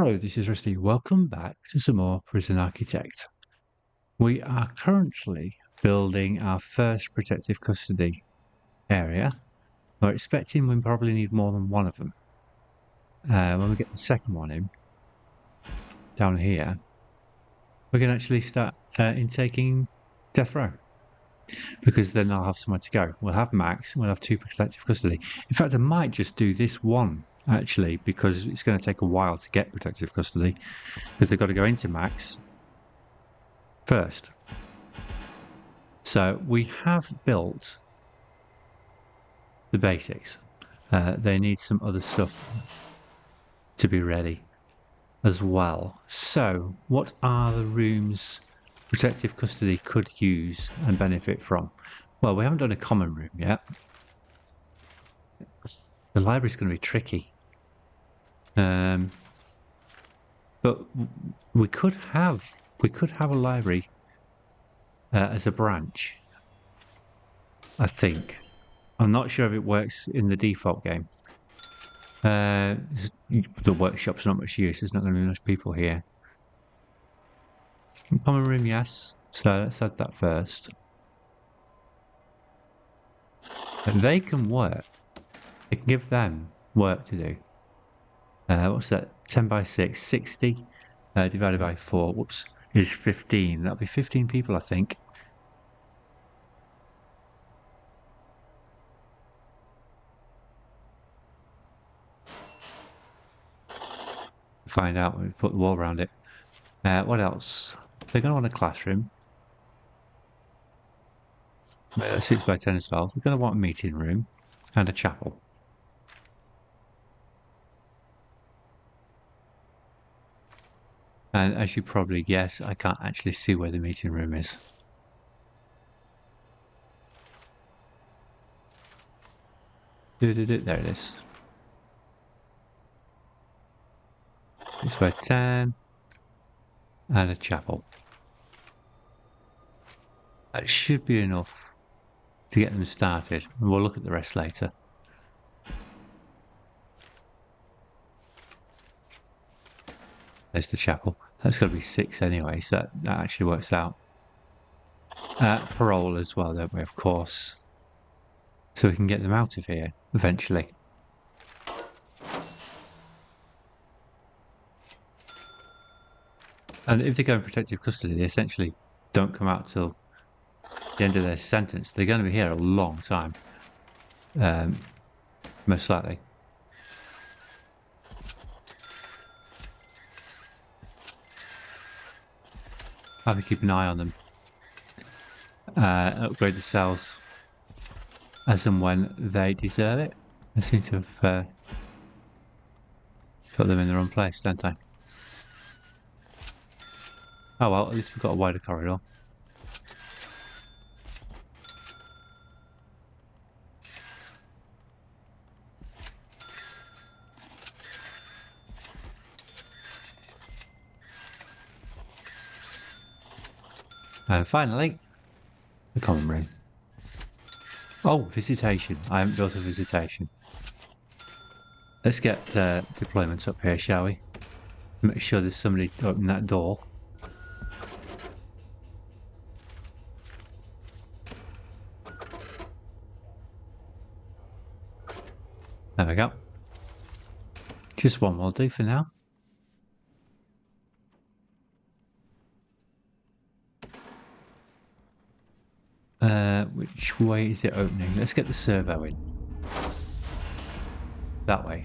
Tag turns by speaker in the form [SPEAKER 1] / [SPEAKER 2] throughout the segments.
[SPEAKER 1] Hello, this is Rusty. Welcome back to some more Prison Architect. We are currently building our first protective custody area. We're expecting we probably need more than one of them. When we get the second one in, down here, we can actually start intaking death row. Because then I'll have somewhere to go. We'll have max, and we'll have 2 protective custody. In fact, I might just do this one, actually, because it's going to take a while to get protective custody. Because they've got to go into max first. So we have built the basics. They need some other stuff to be ready as well. So what are the rooms protective custody could use and benefit from? Well, we haven't done a common room yet. The library's going to be tricky. But we could have a library as a branch, I think. I'm not sure if it works in the default game. The workshop's not much use. There's not going to be much people here. Common room, yes. So let's add that first. And they can work. It can give them work to do. What's that? 10 by 6, 60 divided by 4. Whoops, is 15. That'll be 15 people, I think. Find out when we put the wall around it. What else? They're going to want a classroom. 6 by 10 as well. We're going to want a meeting room and a chapel. And as you probably guess, I can't actually see where the meeting room is. There it is. 6 by 10 and a chapel. That should be enough to get them started. We'll look at the rest later. There's the chapel. That's got to be 6 anyway, so that actually works out. Parole as well, don't we, of course. So we can get them out of here eventually. And if they go in protective custody, they essentially don't come out till the end of their sentence. They're going to be here a long time, most likely. I have to keep an eye on them. Upgrade the cells as and when they deserve it. I seem to have put them in the wrong place, don't I? Oh well, at least we've got a wider corridor. And finally, the common room. Oh, visitation. I haven't built a visitation. Let's get deployments up here, shall we? Make sure there's somebody to open that door. There we go. Just one will do for now. Which way is it opening? Let's get the servo in. That way.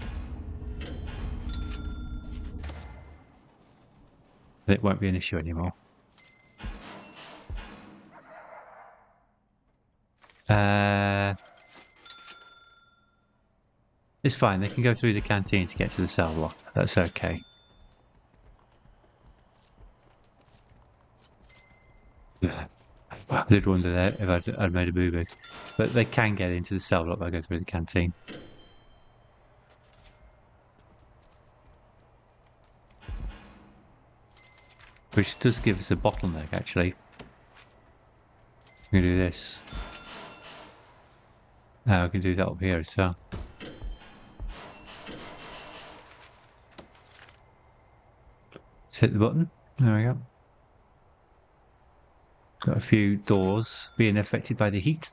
[SPEAKER 1] It won't be an issue anymore. It's fine, they can go through the canteen to get to the cell block. That's okay. Yeah. I did wonder that if I'd made a boo-boo. But they can get into the cell block by going through the canteen. Which does give us a bottleneck, actually. We can do this. Now we can do that up here as well. Just hit the button. There we go. Got a few doors being affected by the heat.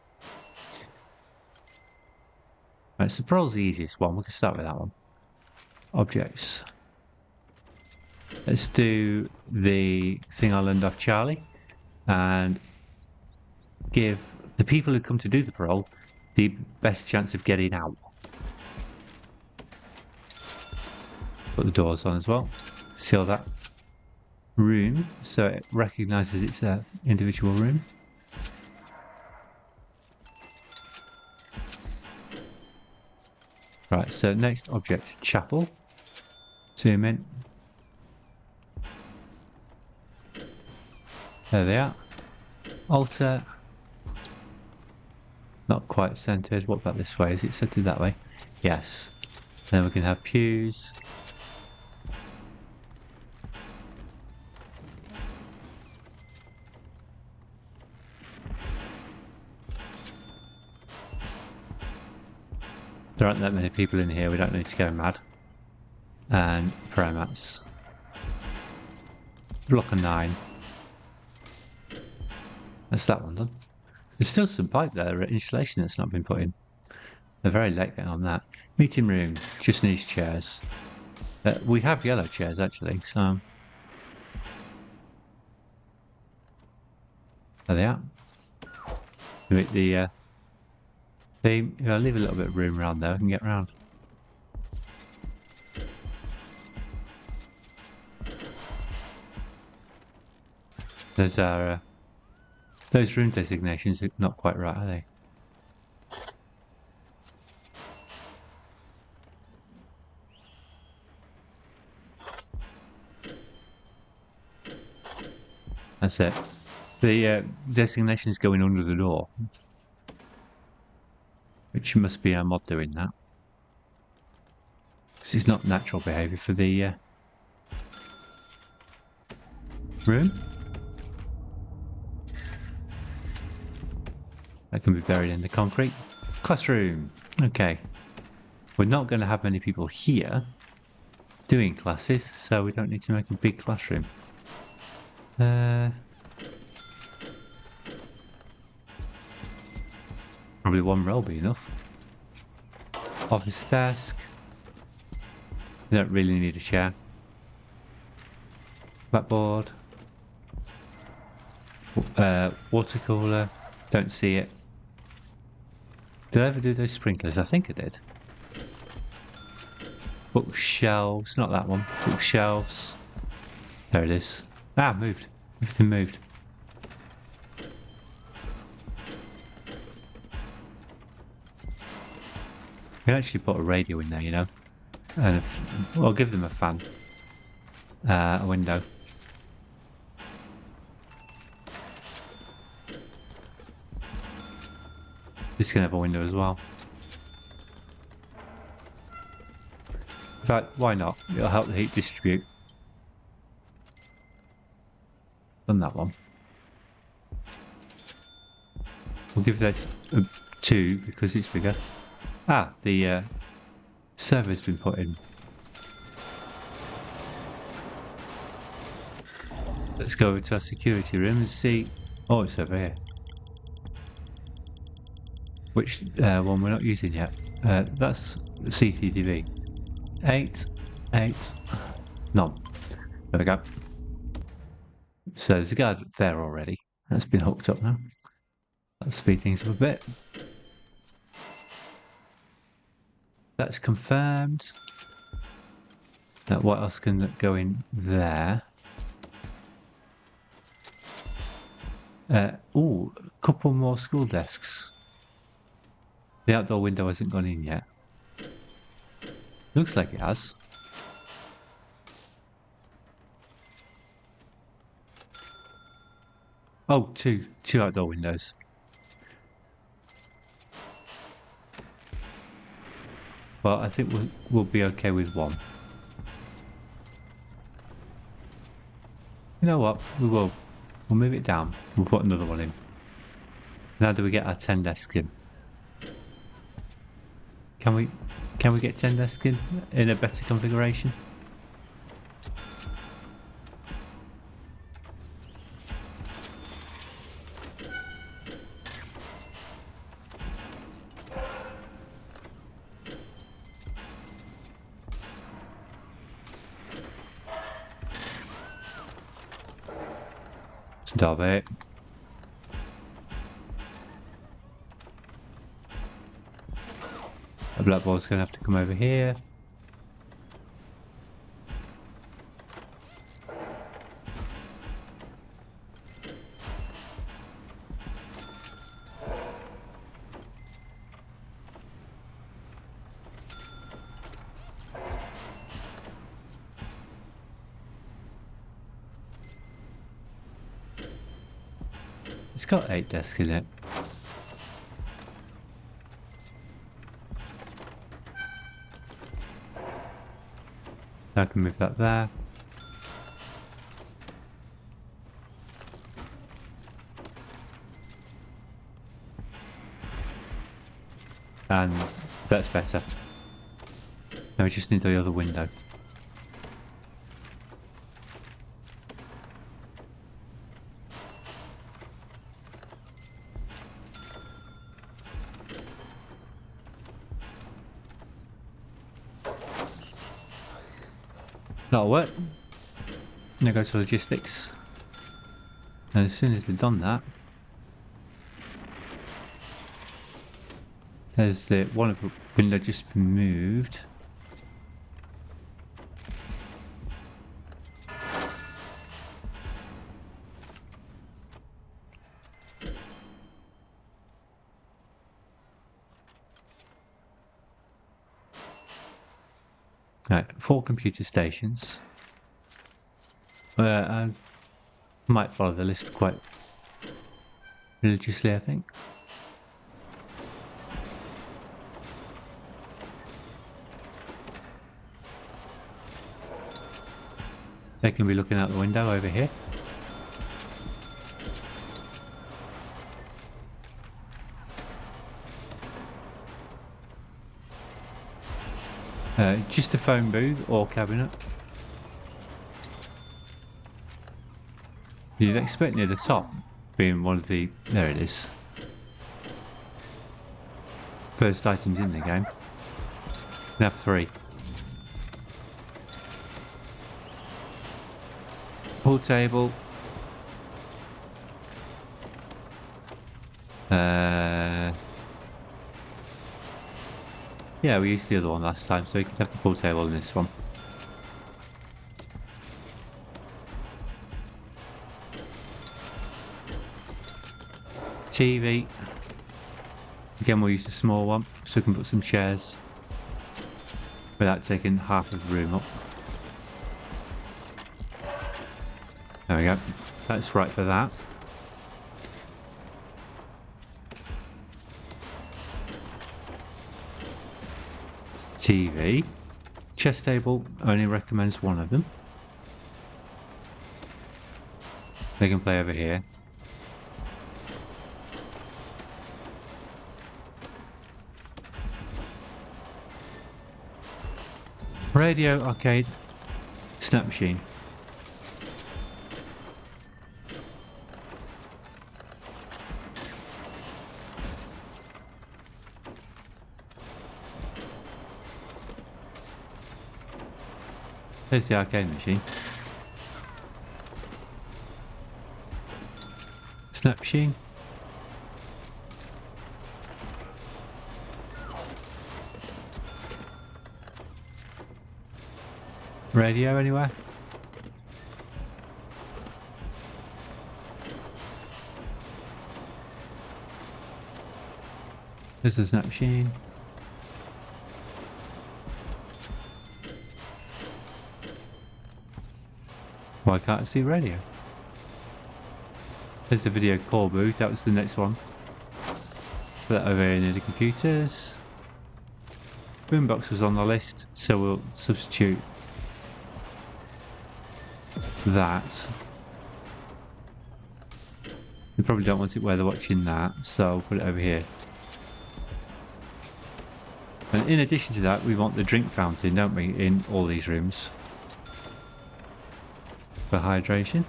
[SPEAKER 1] Right, so parole's the easiest one. We can start with that one. Objects. Let's do the thing I learned off Charlie and give the people who come to do the parole the best chance of getting out. Put the doors on as well. Seal that room so it recognises it's an individual room. Right, so next object, chapel. Zoom in. There they are. Altar. Not quite centred. What about this way? Is it centred that way? Yes. Then we can have pews. There aren't that many people in here. We don't need to go mad. And prayer mats. Block of 9. That's that one done. There's still some pipe there, insulation that's not been put in. They're very late getting on that. Meeting room, just needs chairs. We have yellow chairs actually, so. There they are. With the theme, I'll leave a little bit of room around there, I can get around. There's our. Those room designations are not quite right, are they? That's it. The designation's going under the door. Which must be our mod doing that. This is not natural behaviour for the room. That can be buried in the concrete. Classroom. Okay. We're not going to have many people here doing classes, so we don't need to make a big classroom. Probably one row will be enough. Office desk. You don't really need a chair. Blackboard. Water cooler. Don't see it. Did I ever do those sprinklers? I think I did. Bookshelves. Not that one. Bookshelves. There it is. Ah, moved. Everything moved. You can actually put a radio in there, you know. And I'll give them a fan. A window. This can have a window as well. In fact, why not? It'll help the heat distribute. Done that one. We'll give that a 2 because it's bigger. Ah, the server's been put in. Let's go over to our security room and see. Oh, it's over here. Which one we're not using yet? That's CCTV. 8, 8, none. There we go. So there's a guard there already. That's been hooked up now. That'll speed things up a bit. That's confirmed. What else can go in there? Oh, a couple more school desks. The outdoor window hasn't gone in yet. Looks like it has. Oh, two outdoor windows. Well, I think we'll be okay with one. You know what? We'll move it down. We'll put another one in. Now do we get our 10 desks in? Can we get 10 desks in a better configuration? Stop it. A black ball's going to have to come over here. It's got 8 desks in it. I can move that there. And that's better. Now we just need the other window. That'll work. Now go to logistics. And as soon as they've done that, there's the one of the window just been moved. Right, 4 computer stations. I might follow the list quite religiously, I think. They can be looking out the window over here. Just a phone booth or cabinet. You'd expect near the top being one of the... there it is. First items in the game. We have 3. Pool table. Yeah, we used the other one last time, so we could have the pool table in this one. TV. Again, we'll use the small one, so we can put some chairs without taking half of the room up. There we go. That's right for that. TV. Chess table only recommends one of them. They can play over here. Radio, arcade, snap machine. There's the arcade machine. Snap machine. Radio anywhere? There's a snap machine. Why can't I see radio? There's the video call booth, that was the next one. Put that over here near the computers. Boombox was on the list, so we'll substitute that. You probably don't want it where they're watching that, so I'll put it over here. And in addition to that, we want the drink fountain, don't we, in all these rooms. For hydration.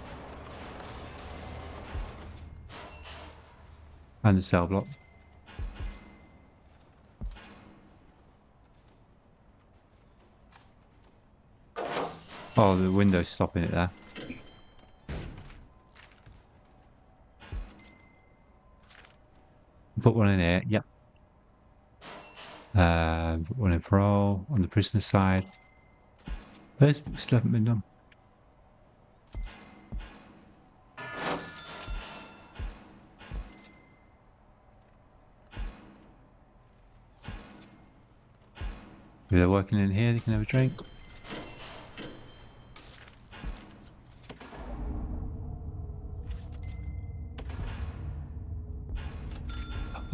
[SPEAKER 1] And the cell block. Oh, the window's stopping it there. Put one in here, yep. Put one in parole, on the prisoner side. Those still haven't been done. If they're working in here, they can have a drink.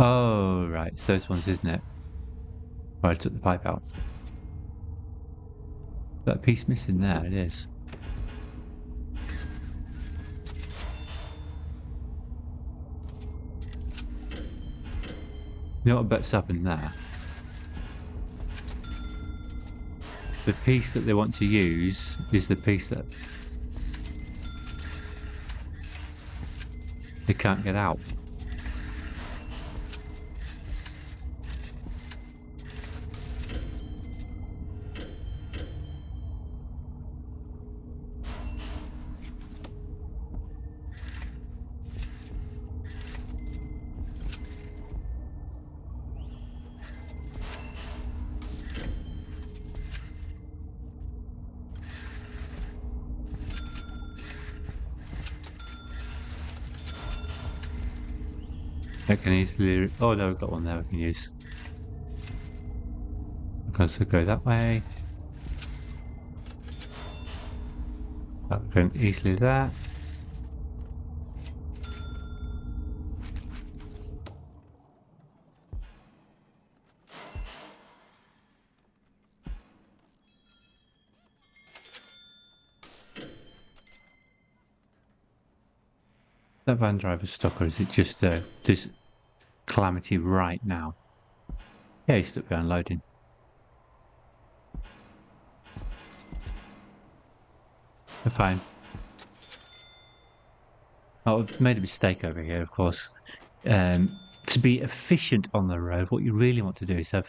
[SPEAKER 1] Oh, right, it's those ones, isn't it? Where I took the pipe out. That piece missing there, it is. You know what bet's happened there? The piece that they want to use is the piece that they can't get out. I can easily... Oh no, we've got one there we can use. Okay, so go that way. That can easily that. That van driver's stuck, or is it just this calamity right now? Yeah, he's stuck behind loading. They're fine. Oh, I've made a mistake over here, of course. To be efficient on the road, what you really want to do is have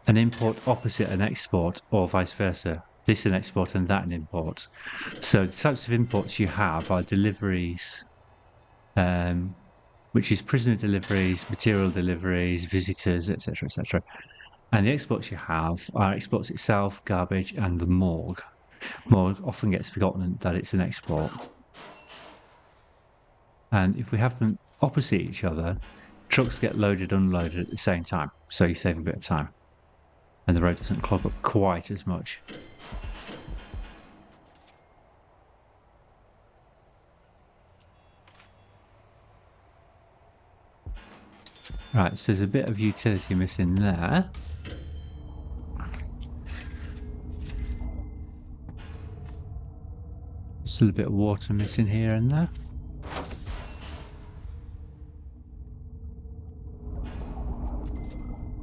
[SPEAKER 1] an import opposite an export, or vice versa. This an export and that an import. So the types of imports you have are deliveries, which is prisoner deliveries, material deliveries, visitors, etc., etc. And the exports you have are exports itself, garbage, and the morgue. Morgue often gets forgotten that it's an export. And if we have them opposite each other, trucks get loaded, unloaded at the same time. So you save a bit of time. And the road doesn't clog up quite as much. Right, so there's a bit of utility missing there. Still a bit of water missing here and there.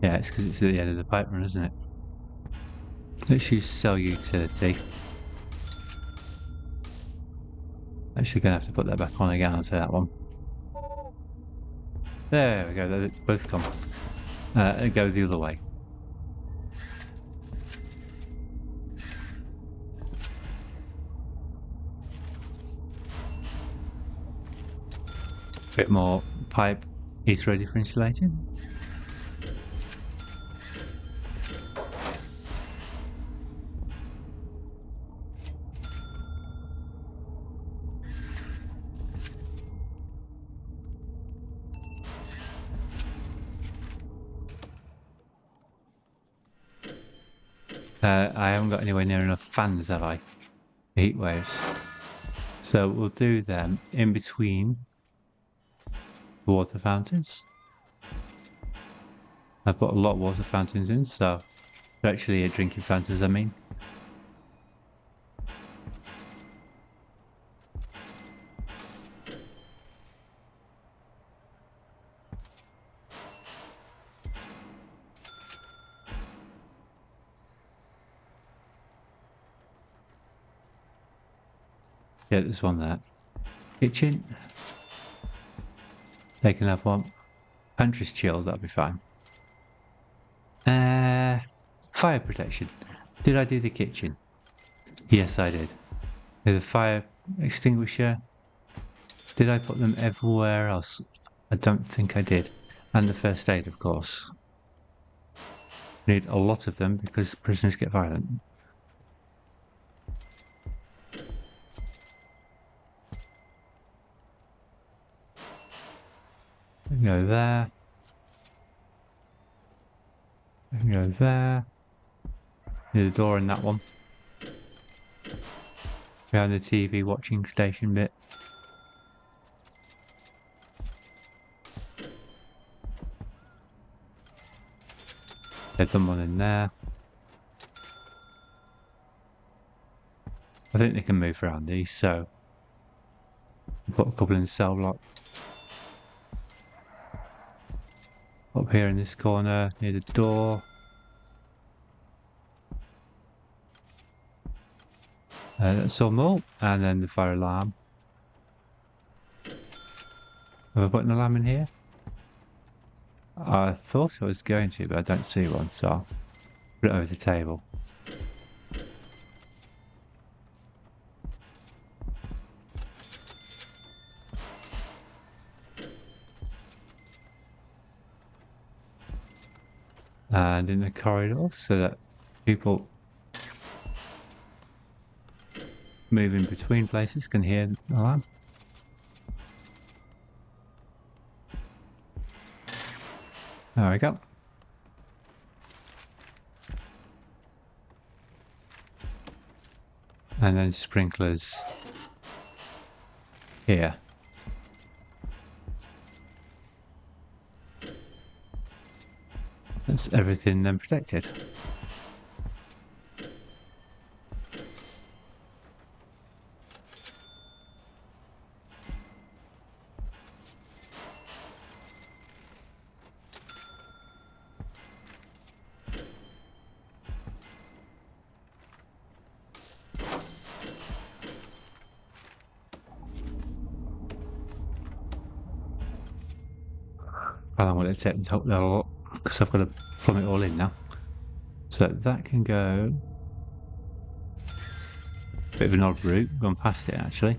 [SPEAKER 1] Yeah, it's because it's at the end of the pipe run, isn't it? Let's use cell utility. Actually going to have to put that back on again, I'll say that one. There we go, they're both gone. Go the other way. Bit more pipe is ready for insulating. I haven't got anywhere near enough fans, have I? Heat waves. So we'll do them in between water fountains. I've got a lot of water fountains in, so they're actually drinking fountains, I mean. Yeah, there's one there. Kitchen. They can have one. Pantry's chilled, that'll be fine. Fire protection. Did I do the kitchen? Yes, I did. The fire extinguisher. Did I put them everywhere else? I don't think I did. And the first aid, of course. Need a lot of them because prisoners get violent. We can go there. We can go there. Need a door in that one. Behind the TV watching station bit. There's someone in there. I think they can move around these, so put a couple in the cell block. Up here in this corner, near the door. That's some more, and then the fire alarm. Have I put an alarm in here? I thought I was going to, but I don't see one, so I'll put it over the table. And in the corridor, so that people moving between places can hear the alarm. There we go. And then sprinklers here. That's everything then protected. How long will it take them to hook that all up? Because I've got to plumb it all in now. So that can go. Bit of an odd route, gone past it actually.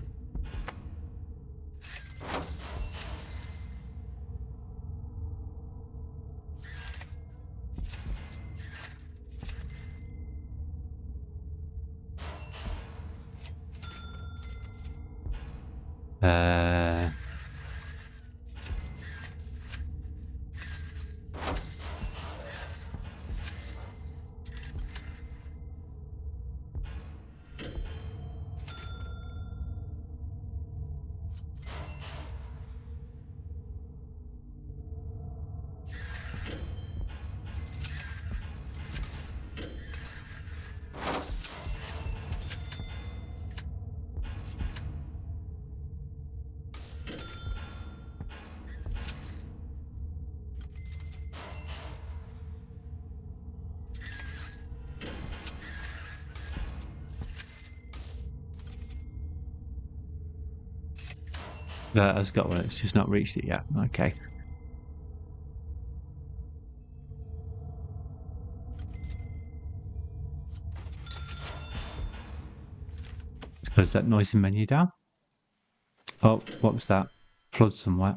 [SPEAKER 1] That has got one, it's just not reached it yet. Okay. Let's close that noisy menu down. Oh, what was that? Flood somewhere.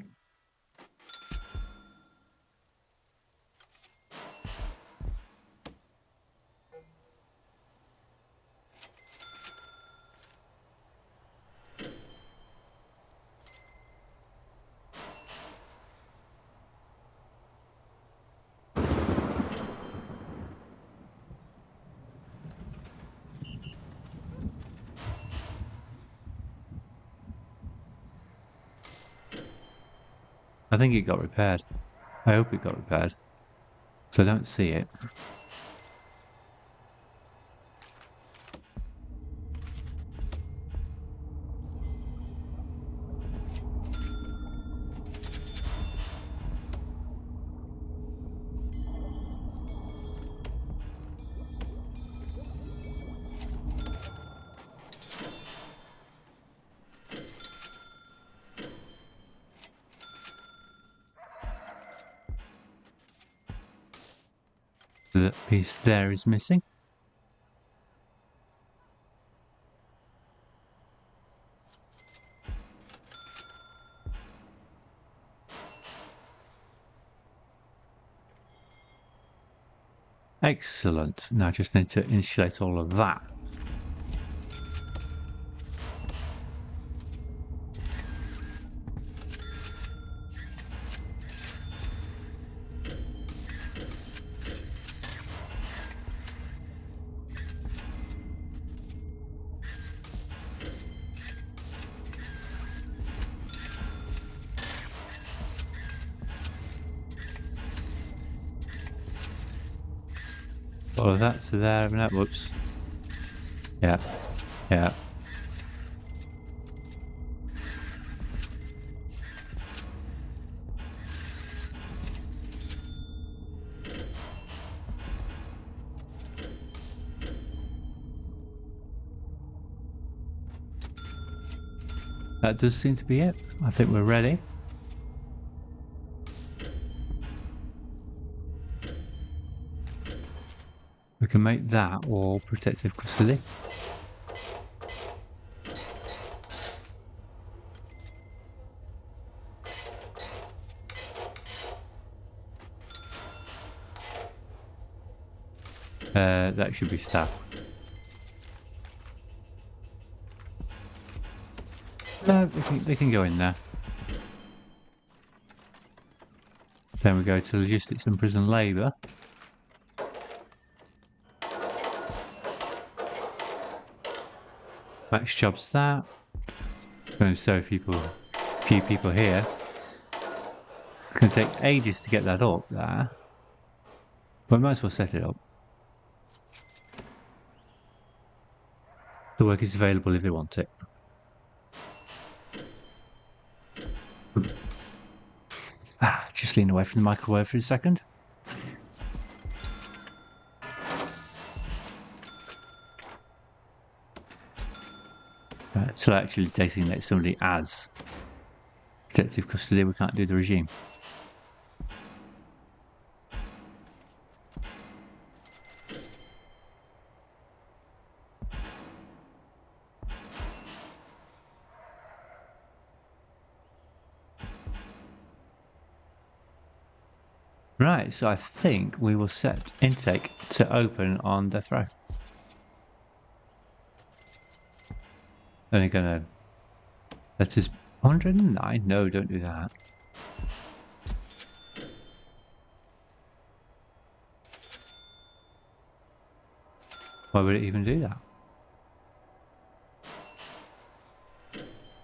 [SPEAKER 1] I think it got repaired. I hope it got repaired. So I don't see it. That piece there is missing. Excellent. Now I just need to insulate all of that. All of that's there. No, whoops. Yeah. Yeah. That does seem to be it. I think we're ready. We can make that all protective custody. That should be staff. No, they can go in there. Then we go to logistics and prison labour. Max jobs that. There's so few people here. It's going to take ages to get that up there. But we might as well set it up. The work is available if they want it. Just lean away from the microwave for a second. So actually designate somebody as protective custody, we can't do the regime. Right, so I think we will set intake to open on death row. Only gonna let us 109? No, don't do that. Why would it even do that?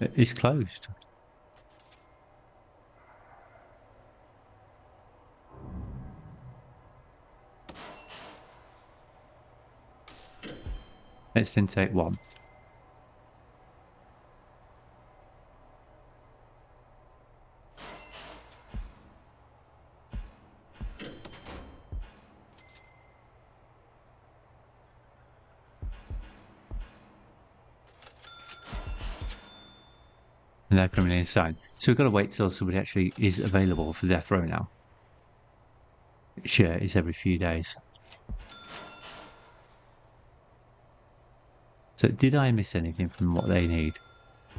[SPEAKER 1] It is closed. Let's intake 1. And they're coming inside. So we've got to wait till somebody actually is available for death row now. Sure, it's every few days. So did I miss anything from what they need?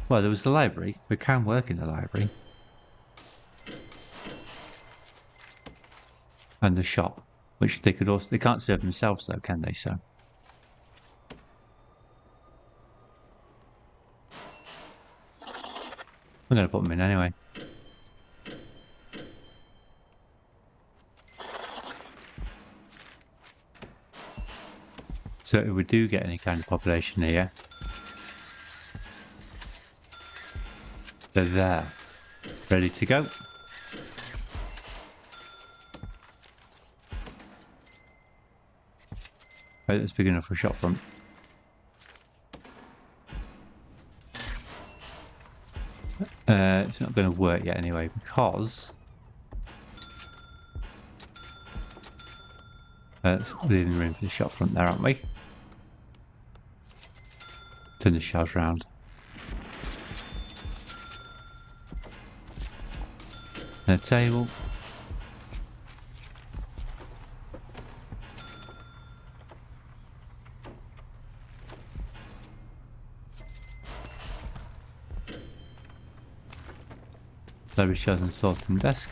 [SPEAKER 1] Well, there was the library. We can work in the library. And the shop, which they could also, they can't serve themselves though, can they, so? I'm going to put them in anyway. So if we do get any kind of population here, they're there, ready to go. Right, that's big enough for a shop front. It's not going to work yet anyway, because it's leaving room for the shop front there, aren't we? Turn the shelves round. And a table. Library shelves and sorting desk.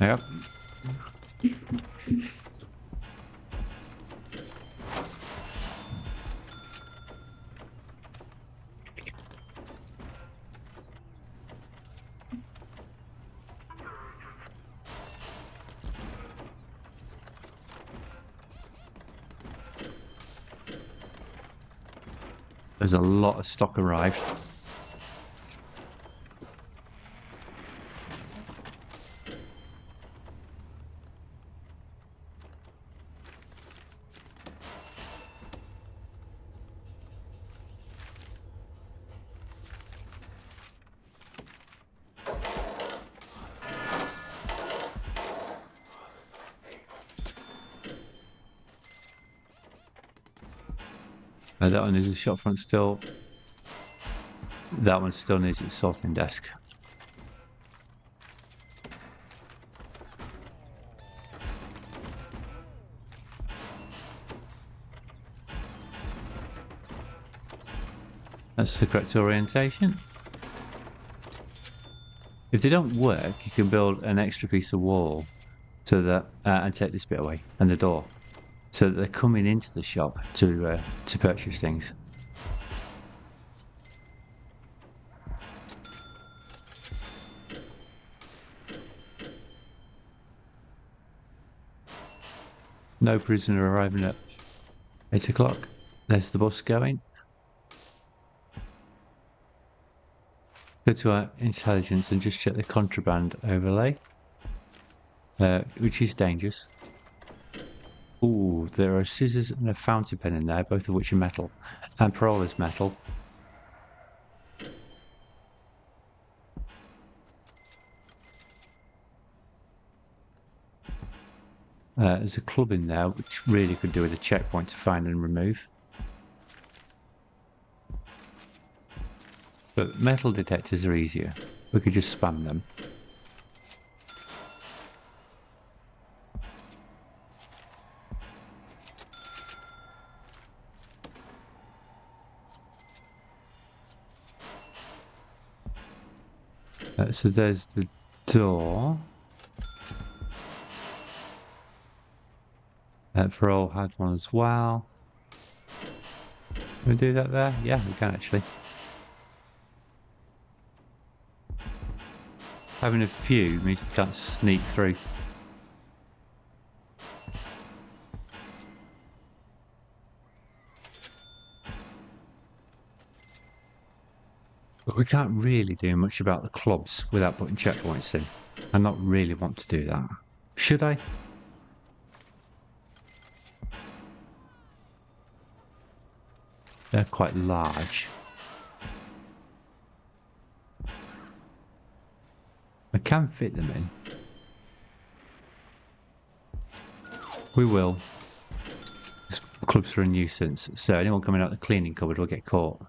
[SPEAKER 1] Yep. There's a lot of stock arrived. That one is a shop front still. That one still needs its sorting desk. That's the correct orientation. If they don't work, you can build an extra piece of wall so that and take this bit away and the door, so that they're coming into the shop to purchase things. No prisoner arriving at 8 o'clock. There's the bus going. Go to our intelligence and just check the contraband overlay, which is dangerous. Ooh, there are scissors and a fountain pen in there, both of which are metal. And parole is metal. There's a club in there, which really could do with a checkpoint to find and remove. But metal detectors are easier. We could just spam them. So there's the door. Parole had one as well. Can we do that there? Yeah, we can actually. Having a few means you can't sneak through. But we can't really do much about the clubs without putting checkpoints in. I not really want to do that. Should I? They're quite large. I can fit them in. We will. This clubs are a nuisance, so anyone coming out the cleaning cupboard will get caught.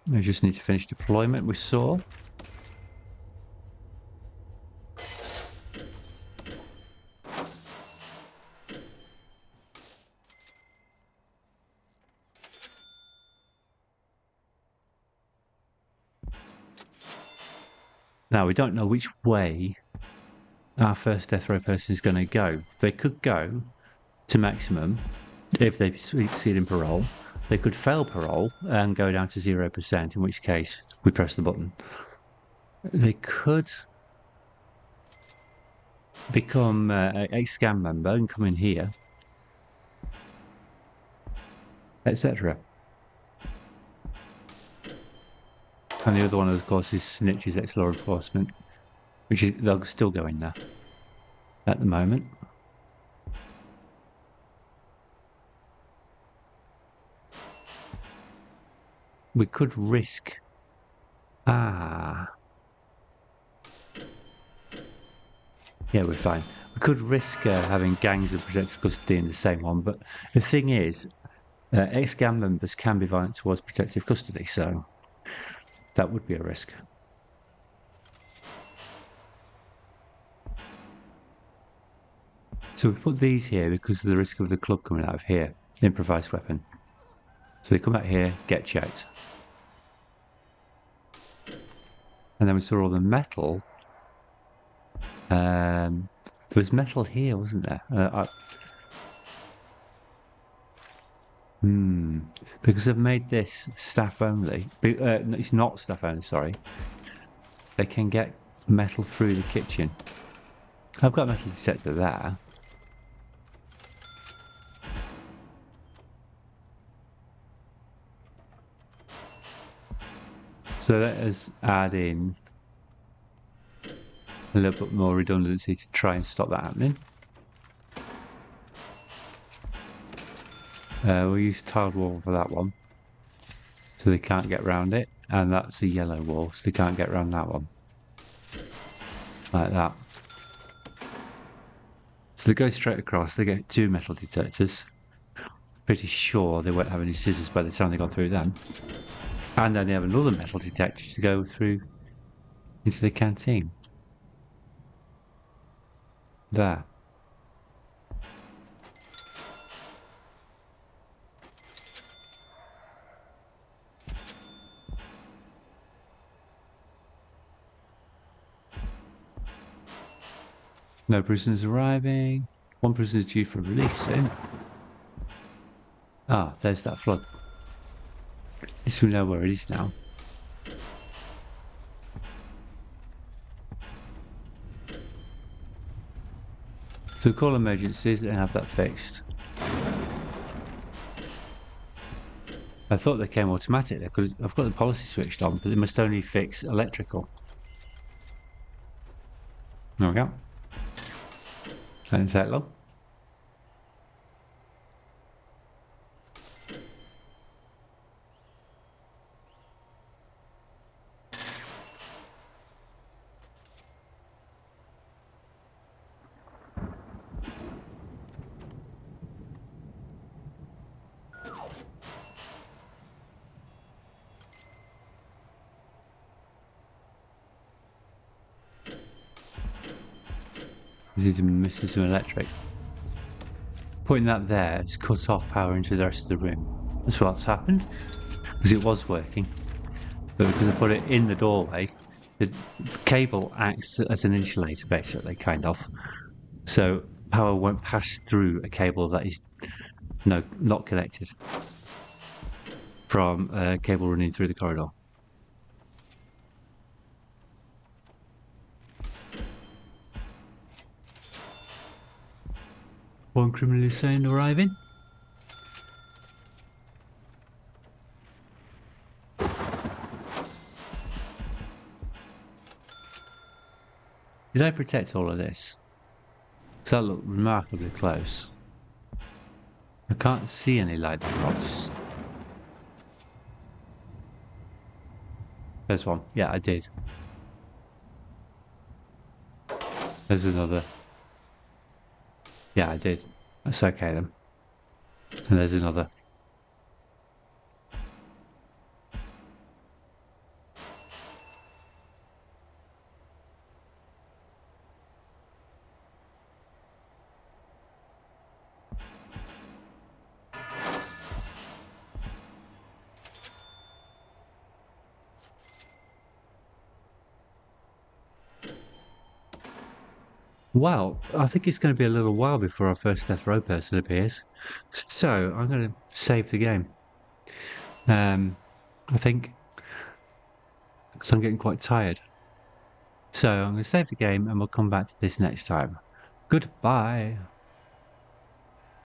[SPEAKER 1] We just need to finish deployment with Saw. Now, we don't know which way our first death row person is going to go. They could go to maximum if they succeed in parole. They could fail parole and go down to 0%, in which case we press the button. They could become a scam member and come in here, etc. And the other one, of course, is snitches ex-law enforcement, which is they'll still go in there at the moment. We could risk... Yeah, we're fine. We could risk having gangs of protective custody in the same one, but the thing is, ex-gang members can be violent towards protective custody, so that would be a risk. So we put these here because of the risk of the club coming out of here. Improvised weapon. So they come out here, get checked. And then we saw all the metal. There was metal here, wasn't there? Because I've made this staff only. It's not staff only, sorry. They can get metal through the kitchen. I've got a metal detector there. So let us add in a little bit more redundancy to try and stop that happening. We'll use tiled wall for that one. So they can't get around it. And that's a yellow wall, so they can't get around that one. Like that. So they go straight across, they get 2 metal detectors. Pretty sure they won't have any scissors by the time they got through them. And then they have another metal detector to go through into the canteen. There. No prisoners arriving. 1 prisoner is due for release soon. Ah, there's that flood. At least we know where it is now. So call emergencies and have that fixed. I thought they came automatic. I've got the policy switched on, but they must only fix electrical. There we go. Don't take long. Is it missing some electric? Putting that there has cut off power into the rest of the room. That's what's happened. Because it was working. But because I put it in the doorway, the cable acts as an insulator, basically, kind of. So power won't pass through a cable that is not connected from a cable running through the corridor. One criminal insane arriving. Did I protect all of this? Because that looked remarkably close. I can't see any light rods. There's one. Yeah, I did. There's another. Yeah, I did. That's okay then. And there's another. Well, I think it's going to be a little while before our first death row person appears. So, I'm going to save the game. I think, because I'm getting quite tired. So, I'm going to save the game and we'll come back to this next time. Goodbye.